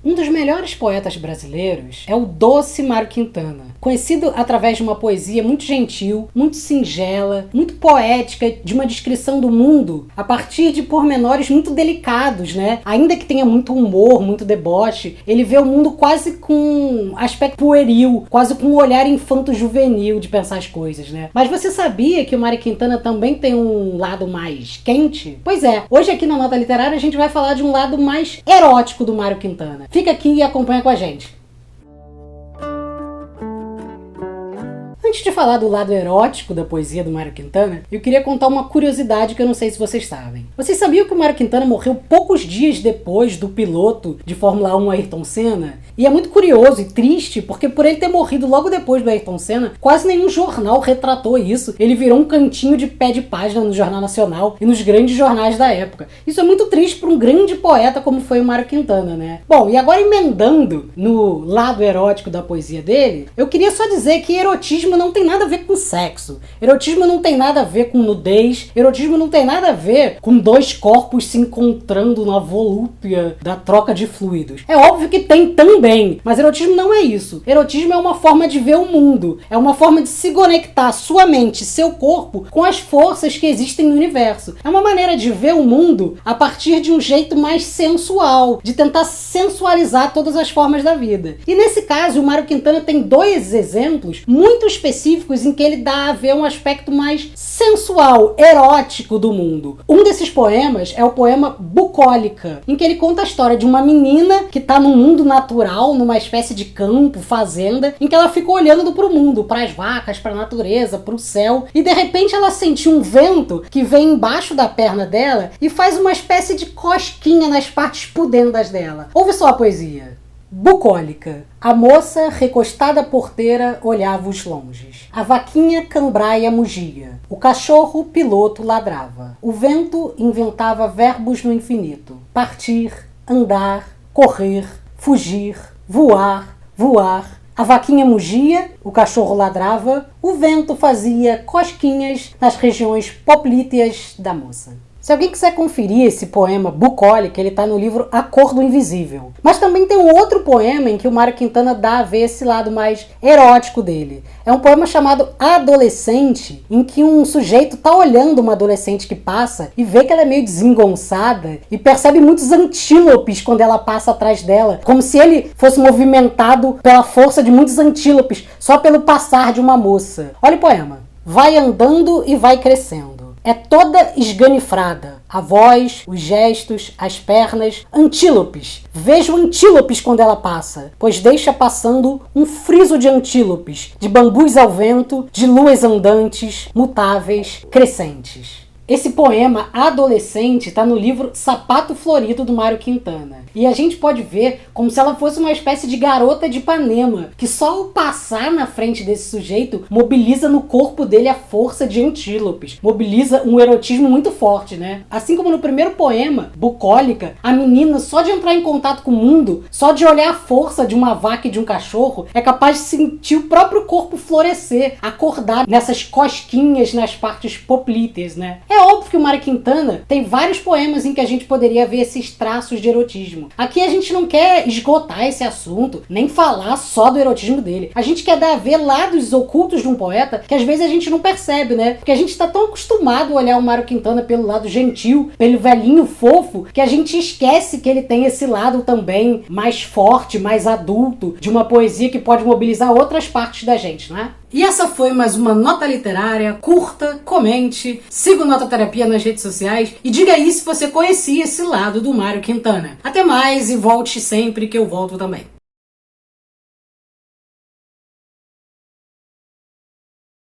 Um dos melhores poetas brasileiros é o doce Mário Quintana, conhecido através de uma poesia muito gentil, muito singela, muito poética, de uma descrição do mundo a partir de pormenores muito delicados, né? Ainda que tenha muito humor, muito deboche, ele vê o mundo quase com aspecto pueril, quase com um olhar infanto-juvenil de pensar as coisas, né? Mas você sabia que o Mário Quintana também tem um lado mais quente? Pois é, hoje aqui na Nota Literária a gente vai falar de um lado mais erótico do Mário Quintana. Fica aqui e acompanha com a gente. Antes de falar do lado erótico da poesia do Mário Quintana, eu queria contar uma curiosidade que eu não sei se vocês sabem. Vocês sabiam que o Mário Quintana morreu poucos dias depois do piloto de Fórmula 1 Ayrton Senna? E é muito curioso e triste, porque por ele ter morrido logo depois do Ayrton Senna, quase nenhum jornal retratou isso. Ele virou um cantinho de pé de página no Jornal Nacional e nos grandes jornais da época. Isso é muito triste para um grande poeta como foi o Mário Quintana, né? Bom, e agora emendando no lado erótico da poesia dele, eu queria só dizer que erotismo não tem nada a ver com sexo. Erotismo não tem nada a ver com nudez. Erotismo não tem nada a ver com dois corpos se encontrando na volúpia da troca de fluidos. É óbvio que tem também, mas erotismo não é isso. Erotismo é uma forma de ver o mundo. É uma forma de se conectar sua mente, seu corpo, com as forças que existem no universo. É uma maneira de ver o mundo a partir de um jeito mais sensual, de tentar sensualizar todas as formas da vida. E nesse caso, o Mário Quintana tem dois exemplos muito específicos em que ele dá a ver um aspecto mais sensual, erótico do mundo. Um desses poemas é o poema Bucólica, em que ele conta a história de uma menina que está no mundo natural, numa espécie de campo, fazenda, em que ela fica olhando para o mundo, para as vacas, para a natureza, para o céu, e de repente ela sente um vento que vem embaixo da perna dela e faz uma espécie de cosquinha nas partes pudendas dela. Ouve só a poesia. Bucólica. A moça, recostada à porteira, olhava os longes. A vaquinha cambraia mugia. O cachorro piloto ladrava. O vento inventava verbos no infinito. Partir, andar, correr, fugir, voar, voar. A vaquinha mugia, o cachorro ladrava, o vento fazia cosquinhas nas regiões poplíteas da moça. Se alguém quiser conferir esse poema bucólico, ele está no livro A Cor do Invisível. Mas também tem um outro poema em que o Mário Quintana dá a ver esse lado mais erótico dele. É um poema chamado Adolescente, em que um sujeito está olhando uma adolescente que passa e vê que ela é meio desengonçada e percebe muitos antílopes quando ela passa atrás dela, como se ele fosse movimentado pela força de muitos antílopes, só pelo passar de uma moça. Olha o poema. Vai andando e vai crescendo. É toda esganifrada. A voz, os gestos, as pernas, antílopes. Vejo antílopes quando ela passa, pois deixa passando um friso de antílopes, de bambus ao vento, de luas andantes, mutáveis, crescentes. Esse poema Adolescente está no livro Sapato Florido do Mário Quintana. E a gente pode ver como se ela fosse uma espécie de garota de Ipanema, que só o passar na frente desse sujeito mobiliza no corpo dele a força de antílopes. Mobiliza um erotismo muito forte, né? Assim como no primeiro poema, Bucólica, a menina, só de entrar em contato com o mundo, só de olhar a força de uma vaca e de um cachorro, é capaz de sentir o próprio corpo florescer, acordar nessas cosquinhas nas partes poplíteas, né? É óbvio que o Mário Quintana tem vários poemas em que a gente poderia ver esses traços de erotismo. Aqui a gente não quer esgotar esse assunto, nem falar só do erotismo dele. A gente quer dar a ver lados ocultos de um poeta que às vezes a gente não percebe, né? Porque a gente está tão acostumado a olhar o Mário Quintana pelo lado gentil, pelo velhinho fofo, que a gente esquece que ele tem esse lado também mais forte, mais adulto, de uma poesia que pode mobilizar outras partes da gente, não é? E essa foi mais uma Nota Literária. Curta, comente, siga o Nota Terapia nas redes sociais e diga aí se você conhecia esse lado do Mário Quintana. Até mais e volte sempre que eu volto também.